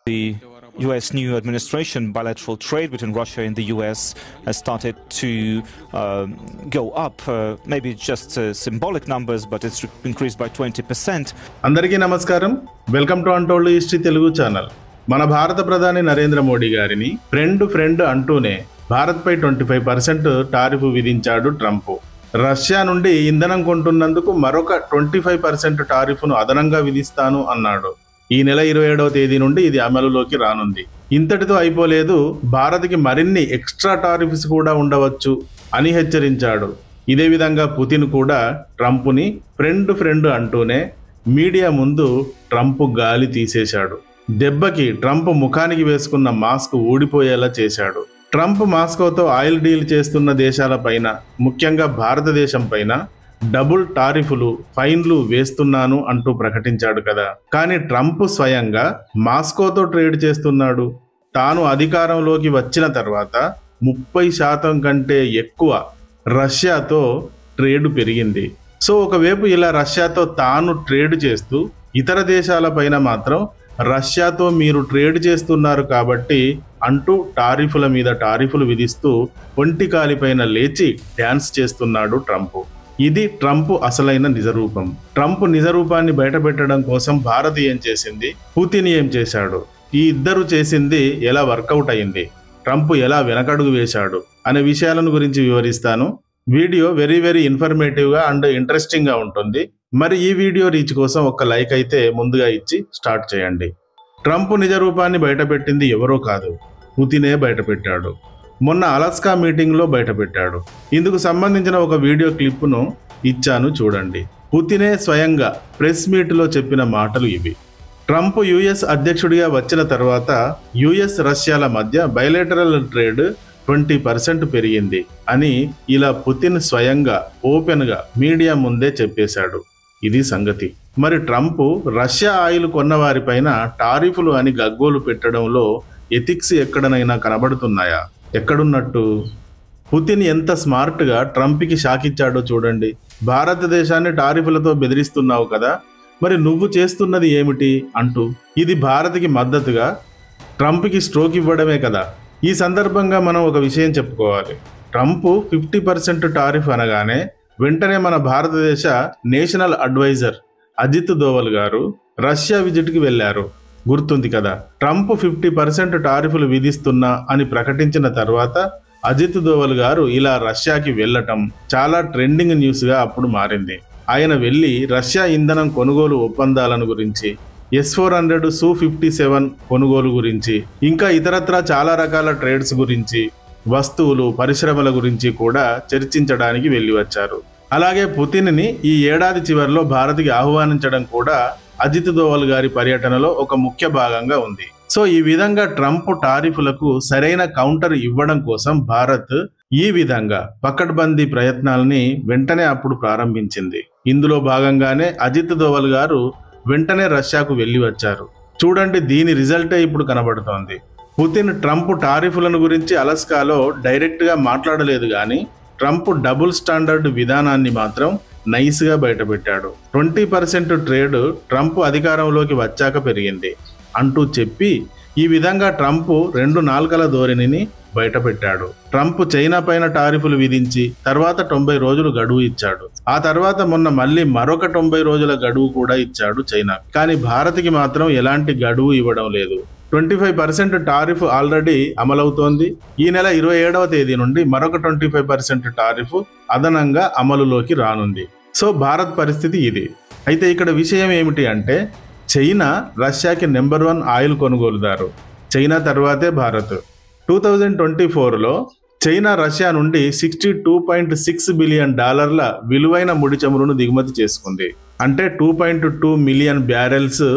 The U.S. new administration, bilateral trade between Russia and the U.S. has started to go up. Maybe just symbolic numbers, but it's increased by 20%. అందరికీ నమస్కారం. Welcome to untold history Telugu channel. మన భారత ప్రధాని నరేంద్ర మోడీ గారిని friend అంటూనే భారత్పై 25% tariff విధించాడు Trump. Russia నుండి ఇంధనం కొంటున్నందుకు మరొక 25% టారిఫ్ను అదనంగా విధిస్తాను అన్నాడు. ఈ నెల 27వ తేదీ నుండి ఇది అమలులోకి రానుంది. ఇంతటితో అయిపోలేదు, భారత్కి మరిన్ని ఎక్స్ట్రా టారిఫ్స్ కూడా ఉండవచ్చు అని హెచ్చరించాడు. ఇదే విధంగా పుతిన్ కూడా ట్రంప్ని ఫ్రెండ్ అంటూనే మీడియా ముందు ట్రంప్ గాలి తీసేశాడు. దెబ్బకి ట్రంప్ ముఖానికి వేసుకున్న మాస్క్ ఊడిపోయేలా చేశాడు. ట్రంప్ మాస్కోతో ఆయిల్ డీల్ చేస్తున్న దేశాలపైన, ముఖ్యంగా భారతదేశం పైన డబుల్ టారిఫ్లు, ఫైన్లు వేస్తున్నాను అంటూ ప్రకటించాడు కదా. కానీ ట్రంప్ స్వయంగా మాస్కోతో ట్రేడ్ చేస్తున్నాడు. తాను అధికారంలోకి వచ్చిన తర్వాత 30% కంటే ఎక్కువ రష్యాతో ట్రేడ్ పెరిగింది. సో ఒకవైపు ఇలా రష్యాతో తాను ట్రేడ్ చేస్తూ, ఇతర దేశాలపైన మాత్రం రష్యాతో మీరు ట్రేడ్ చేస్తున్నారు కాబట్టి అంటూ టారిఫుల మీద టారిఫులు విధిస్తూ ఒంటి కాలిపైన లేచి డ్యాన్స్ చేస్తున్నాడు ట్రంప్. ఇది ట్రంప్ అసలైన నిజరూపం. ట్రంప్ నిజరూపాన్ని బయటపెట్టడం కోసం భారత్ ఏం చేసింది, పుతిన్ ఏం చేశాడు, ఈ ఇద్దరు చేసింది ఎలా వర్కౌట్ అయింది, ట్రంప్ ఎలా వెనకడుగు వేశాడు అనే విషయాలను గురించి వివరిస్తాను. వీడియో వెరీ ఇన్ఫర్మేటివ్గా అండ్ ఇంట్రెస్టింగ్గా ఉంటుంది. మరి ఈ వీడియో రీచ్ కోసం ఒక లైక్ అయితే ముందుగా ఇచ్చి స్టార్ట్ చేయండి. ట్రంప్ నిజరూపాన్ని బయటపెట్టింది ఎవరో కాదు, పుతినే బయటపెట్టాడు. మొన్న అలాస్కా మీటింగ్లో బయటపెట్టాడు. ఇందుకు సంబంధించిన ఒక వీడియో క్లిప్ను ఇచ్చాను, చూడండి. పుతినే స్వయంగా ప్రెస్ మీట్లో చెప్పిన మాటలు ఇవి. ట్రంప్ యుఎస్ అధ్యక్షుడిగా వచ్చిన తర్వాత యుఎస్ రష్యాల మధ్య బైలేటరల్ ట్రేడ్ 20% పెరిగింది అని ఇలా పుతిన్ స్వయంగా ఓపెన్గా మీడియా ముందే చెప్పేశాడు. ఇది సంగతి. మరి ట్రంప్ రష్యా ఆయిల్ కొన్న వారిపైన టారిఫ్లు అని గగ్గోలు పెట్టడంలో ఎథిక్స్ ఎక్కడనైనా కనబడుతున్నాయా? ఎక్కడున్నట్టు? పుతిన్ ఎంత స్మార్ట్గా ట్రంప్కి షాక్ ఇచ్చాడో చూడండి. భారతదేశాన్ని టారిఫ్లతో బెదిరిస్తున్నావు కదా, మరి నువ్వు చేస్తున్నది ఏమిటి అంటూ. ఇది భారత్కి మద్దతుగా ట్రంప్కి స్ట్రోక్ ఇవ్వడమే కదా. ఈ సందర్భంగా మనం ఒక విషయం చెప్పుకోవాలి. ట్రంప్ 50% టారిఫ్ అనగానే వెంటనే మన భారతదేశ నేషనల్ అడ్వైజర్ అజిత్ దోవల్ గారు రష్యా విజిట్కి వెళ్ళారు, గుర్తుంది కదా. ట్రంప్ 50% టారిఫ్లు విధిస్తున్నా అని ప్రకటించిన తర్వాత అజిత్ దోవల్ గారు ఇలా రష్యాకి వెళ్ళటం చాలా ట్రెండింగ్ న్యూస్గా అప్పుడు మారింది. ఆయన వెళ్ళి రష్యా ఇంధనం కొనుగోలు ఒప్పందాలను గురించి, S-400 Su-57 కొనుగోలు గురించి, ఇంకా ఇతరత్రా చాలా రకాల ట్రేడ్స్ గురించి, వస్తువులు, పరిశ్రమల గురించి కూడా చర్చించడానికి వెళ్ళి వచ్చారు. అలాగే పుతిన్ని ఈ ఏడాది చివరిలో భారత్కి ఆహ్వానించడం కూడా అజిత్ దోవల్ గారి పర్యటనలో ఒక ముఖ్య భాగంగా ఉంది. సో ఈ విధంగా ట్రంప్ టారిఫ్లకు సరైన కౌంటర్ ఇవ్వడం కోసం భారత్ ఈ విధంగా పకడ్బందీ ప్రయత్నాలని వెంటనే అప్పుడు ప్రారంభించింది. ఇందులో భాగంగానే అజిత్ దోవల్ గారు వెంటనే రష్యాకు వెళ్ళి వచ్చారు. చూడండి, దీని రిజల్టే ఇప్పుడు కనబడుతోంది. పుతిన్ ట్రంప్ టారిఫ్లను గురించి అలాస్కాలో డైరెక్ట్గా మాట్లాడలేదు, కానీ ట్రంప్ డబుల్ స్టాండర్డ్ విధానాన్ని మాత్రం నైస్గా బయటపెట్టాడు. 20% ట్రేడ్ ట్రంప్ అధికారంలోకి వచ్చాక పెరిగింది అంటూ చెప్పి ఈ విధంగా ట్రంప్ 2 నాల్కల ధోరణిని బయటపెట్టాడు. ట్రంప్ చైనా పైన టారిఫ్లు విధించి తర్వాత 90 రోజులు గడువు ఇచ్చాడు. ఆ తర్వాత మొన్న మళ్ళీ మరొక 90 రోజుల గడువు కూడా ఇచ్చాడు చైనా. కానీ భారత్కి మాత్రం ఎలాంటి గడువు ఇవ్వడం లేదు. 25% టారిఫ్ ఆల్రెడీ అమలవుతోంది. ఈ నెల 27వ తేదీ నుండి మరొక 25% టారిఫ్ అదనంగా అమలులోకి రానుంది. సో భారత్ పరిస్థితి ఇది. అయితే ఇక్కడ విషయం ఏమిటి అంటే, చైనా రష్యాకి నెంబర్ 1 ఆయిల్ కొనుగోలుదారు. చైనా తర్వాతే భారత్. 2024లో చైనా రష్యా నుండి $62.6 బిలియన్ విలువైన ముడి చమురును దిగుమతి చేసుకుంది. అంటే 2.2 మిలియన్ బ్యారెల్స్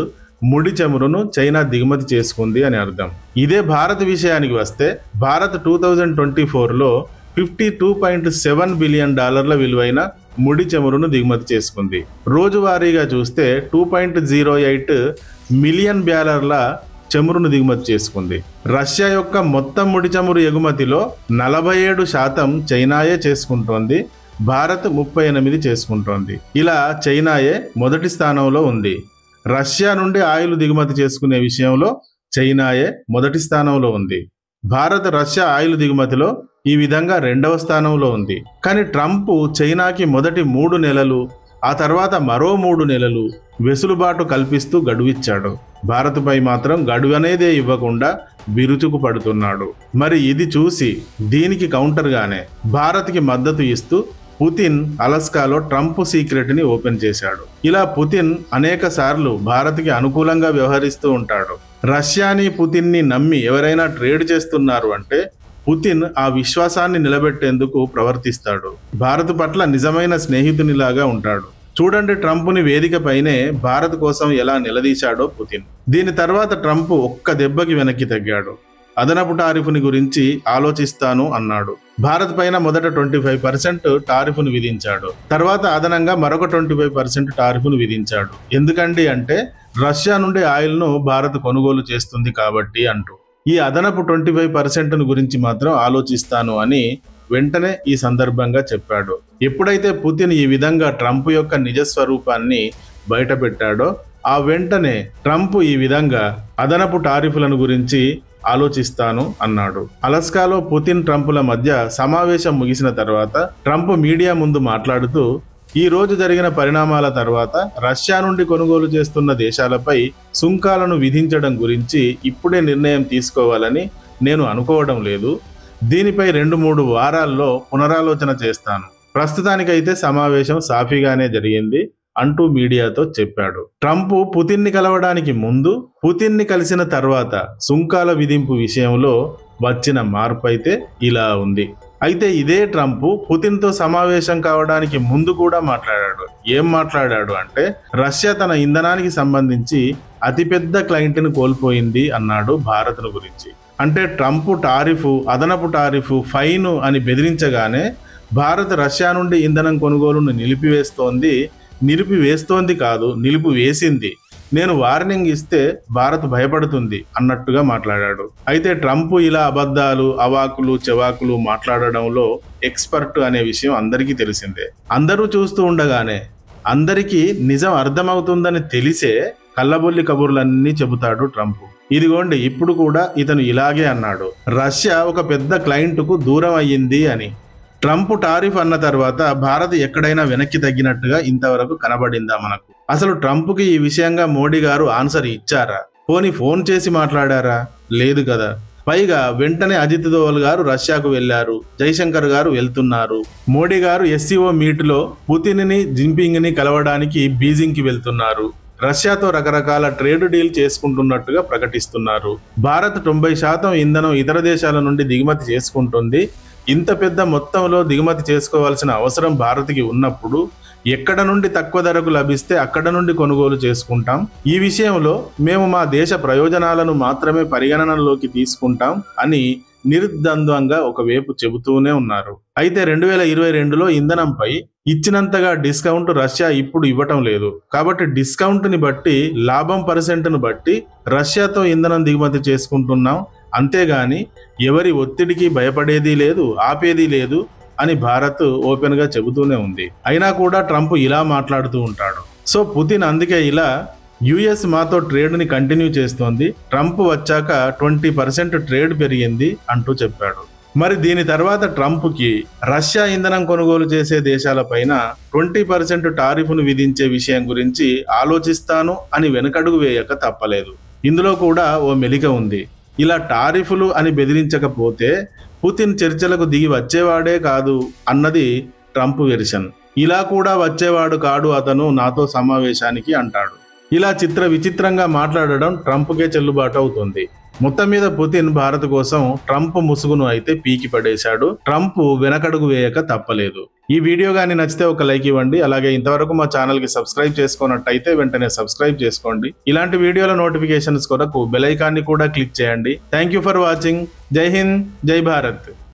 ముడి చమురును చైనా దిగుమతి చేసుకుంది అని అర్థం. ఇదే భారత్ విషయానికి వస్తే, భారత్ 2024లో $52.7 బిలియన్ విలువైన ముడి చమురును దిగుమతి చేసుకుంది. రోజువారీగా చూస్తే 2.08 మిలియన్ బ్యారెల్ల చమురును దిగుమతి చేసుకుంది. రష్యా యొక్క మొత్తం ముడి చమురు ఎగుమతిలో 47% చైనాయే చేసుకుంటోంది, భారత్ 38 చేసుకుంటోంది. ఇలా చైనాయే మొదటి స్థానంలో ఉంది. రష్యా నుండి ఆయిల్ దిగుమతి చేసుకునే విషయంలో చైనాయే మొదటి స్థానంలో ఉంది. భారత్ రష్యా ఆయిల్ దిగుమతిలో ఈ విధంగా 2వ స్థానంలో ఉంది. కానీ ట్రంప్ చైనాకి మొదటి 3 నెలలు, ఆ తర్వాత మరో 3 నెలలు వెసులుబాటు కల్పిస్తూ గడువిచ్చాడు. భారత్పై మాత్రం గడువనేదే ఇవ్వకుండా బిరుచుకు పడుతున్నాడు. మరి ఇది చూసి దీనికి కౌంటర్గానే భారత్కి మద్దతు ఇస్తూ పుతిన్ అలస్కాలో ట్రంప్ సీక్రెట్ని ఓపెన్ చేశాడు. ఇలా పుతిన్ అనేక సార్లు భారత్కి అనుకూలంగా వ్యవహరిస్తూ ఉంటాడు. రష్యాని పుతిన్ని నమ్మి ఎవరైనా ట్రేడ్ చేస్తున్నారు అంటే పుతిన్ ఆ విశ్వాసాన్ని నిలబెట్టేందుకు ప్రవర్తిస్తాడు. భారత్ పట్ల నిజమైన స్నేహితునిలాగా ఉంటాడు. చూడండి ట్రంప్ని వేదికపైనే భారత్ కోసం ఎలా నిలదీశాడో పుతిన్. దీని తర్వాత ట్రంప్ ఒక్క దెబ్బకి వెనక్కి తగ్గాడు. అదనపు టారిఫ్ని గురించి ఆలోచిస్తాను అన్నాడు. భారత్ పైన మొదట 25% టారిఫ్ను విధించాడు. తర్వాత అదనంగా మరొక 25% టారిఫ్ను విధించాడు. ఎందుకండి అంటే రష్యా నుండి ఆయిల్ను భారత్ కొనుగోలు చేస్తుంది కాబట్టి అంటూ. ఈ అదనపు 25% గురించి మాత్రం ఆలోచిస్తాను అని వెంటనే ఈ సందర్భంగా చెప్పాడు. ఎప్పుడైతే పుతిన్ ఈ విధంగా ట్రంప్ యొక్క నిజస్వరూపాన్ని బయటపెట్టాడో ఆ వెంటనే ట్రంప్ ఈ విధంగా అదనపు టారిఫ్లను గురించి ఆలోచిస్తాను అన్నాడు. అలస్కాలో పుతిన్ ట్రంప్ల మధ్య సమావేశం ముగిసిన తర్వాత ట్రంప్ మీడియా ముందు మాట్లాడుతూ, ఈ రోజు జరిగిన పరిణామాల తర్వాత రష్యా నుండి కొనుగోలు చేస్తున్న దేశాలపై సుంకాలను విధించడం గురించి ఇప్పుడే నిర్ణయం తీసుకోవాలని నేను అనుకోవడం లేదు. దీనిపై 2-3 వారాల్లో పునరాలోచన చేస్తాను. ప్రస్తుతానికైతే సమావేశం సాఫీగానే జరిగింది అంటూ మీడియాతో చెప్పాడు. ట్రంప్ పుతిన్ని కలవడానికి ముందు, పుతిన్ని కలిసిన తర్వాత సుంకాల విధింపు విషయంలో వచ్చిన మార్పు అయితే ఇలా ఉంది. అయితే ఇదే ట్రంప్ పుతిన్తో సమావేశం కావడానికి ముందు కూడా మాట్లాడాడు. ఏం మాట్లాడాడు అంటే రష్యా తన ఇంధనానికి సంబంధించి అతిపెద్ద క్లయింట్ను కోల్పోయింది అన్నాడు భారత్ను గురించి. అంటే ట్రంప్ టారిఫ్, అదనపు టారిఫ్, ఫైన్ అని బెదిరించగానే భారత్ రష్యా నుండి ఇంధనం కొనుగోలును నిలిపివేస్తోంది కాదు, నిలిపివేసింది. నేను వార్నింగ్ ఇస్తే భారత్ భయపడుతుంది అన్నట్టుగా మాట్లాడాడు. అయితే ట్రంప్ ఇలా అబద్ధాలు, అవాకులు చెవాకులు మాట్లాడడంలో ఎక్స్పర్ట్ అనే విషయం అందరికీ తెలిసిందే. అందరూ చూస్తూ ఉండగానే అందరికీ నిజం అర్థమవుతుందని తెలిసే కల్లబొల్లి కబుర్లన్నీ చెబుతాడు ట్రంప్. ఇదిగోండి ఇప్పుడు కూడా ఇతను ఇలాగే అన్నాడు, రష్యా ఒక పెద్ద క్లయింట్కు దూరం అయ్యింది అని. ట్రంప్ టారిఫ్ అన్న తర్వాత భారత్ ఎక్కడైనా వెనక్కి తగ్గినట్టుగా ఇంతవరకు కనబడిందా మనకు? అసలు ట్రంప్కి ఈ విషయంగా మోడీ గారు ఆన్సర్ ఇచ్చారా? పోనీ ఫోన్ చేసి మాట్లాడారా? లేదు కదా. పైగా వెంటనే అజిత్ దోవల్ గారు రష్యాకు వెళ్లారు, జైశంకర్ గారు వెళ్తున్నారు. మోడీ గారు ఎస్సీఓ మీట్లో పుతిన్ని, జిన్పింగ్ని కలవడానికి బీజింగ్కి వెళ్తున్నారు. రష్యాతో రకరకాల ట్రేడ్ డీల్ చేసుకుంటున్నట్టుగా ప్రకటిస్తున్నారు. భారత్ 90% ఇంధనం ఇతర దేశాల నుండి దిగుమతి చేసుకుంటుంది. ఇంత పెద్ద మొత్తంలో దిగుమతి చేసుకోవాల్సిన అవసరం భారత్కి ఉన్నప్పుడు ఎక్కడ నుండి తక్కువ ధరకు లభిస్తే అక్కడ నుండి కొనుగోలు చేసుకుంటాం. ఈ విషయంలో మేము మా దేశ ప్రయోజనాలను మాత్రమే పరిగణనలోకి తీసుకుంటాం అని నిర్ద్వంద్వంగా ఒకవైపు చెబుతూనే ఉన్నారు. అయితే 2022లో ఇంధనంపై ఇచ్చినంతగా డిస్కౌంట్ రష్యా ఇప్పుడు ఇవ్వటం లేదు. కాబట్టి డిస్కౌంట్ని బట్టి, లాభం పర్సెంట్ను బట్టి రష్యాతో ఇంధనం దిగుమతి చేసుకుంటున్నాం. అంతేగాని ఎవరి ఒత్తిడికి భయపడేది లేదు, ఆపేది లేదు అని భారత్ ఓపెన్గా చెబుతూనే ఉంది. అయినా కూడా ట్రంప్ ఇలా మాట్లాడుతూ ఉంటాడు. సో పుతిన్ అందుకే ఇలా యుఎస్ మాతో ట్రేడ్ని కంటిన్యూ చేస్తోంది, ట్రంప్ వచ్చాక 20% ట్రేడ్ పెరిగింది అంటూ చెప్పాడు. మరి దీని తర్వాత ట్రంప్కి రష్యా ఇంధనం కొనుగోలు చేసే దేశాలపైన 20% టారిఫ్ను విధించే విషయం గురించి ఆలోచిస్తాను అని వెనకడుగు వేయక తప్పలేదు. ఇందులో కూడా ఓ మెలిక ఉంది. ఇలా టారిఫ్లు అని బెదిరించకపోతే పుతిన్ చర్చలకు దిగి వచ్చేవాడే కాదు అన్నది ట్రంప్ వెర్షన్. ఇలా కూడా వచ్చేవాడు కాడు అతను నాతో సమావేశానికి అంటాడు. ఇలా విచిత్రంగా మాట్లాడడం ట్రంప్కే చెల్లుబాటు అవుతుంది. మొత్తం మీద పుతిన్ భారత్ కోసం ట్రంప్ ముసుగును అయితే పీకి పడేశాడు. ట్రంప్ వెనకడుగు వేయక తప్పలేదు. ఈ వీడియో కానీ నచ్చితే ఒక లైక్ ఇవ్వండి. అలాగే ఇంతవరకు మా ఛానల్కి సబ్స్క్రైబ్ చేసుకున్నట్టయితే వెంటనే సబ్స్క్రైబ్ చేసుకోండి. ఇలాంటి వీడియోల నోటిఫికేషన్స్ కొరకు బెల్ ఐకాన్ని కూడా క్లిక్ చేయండి. Thank you for watching. జై హింద్, జై భారత్.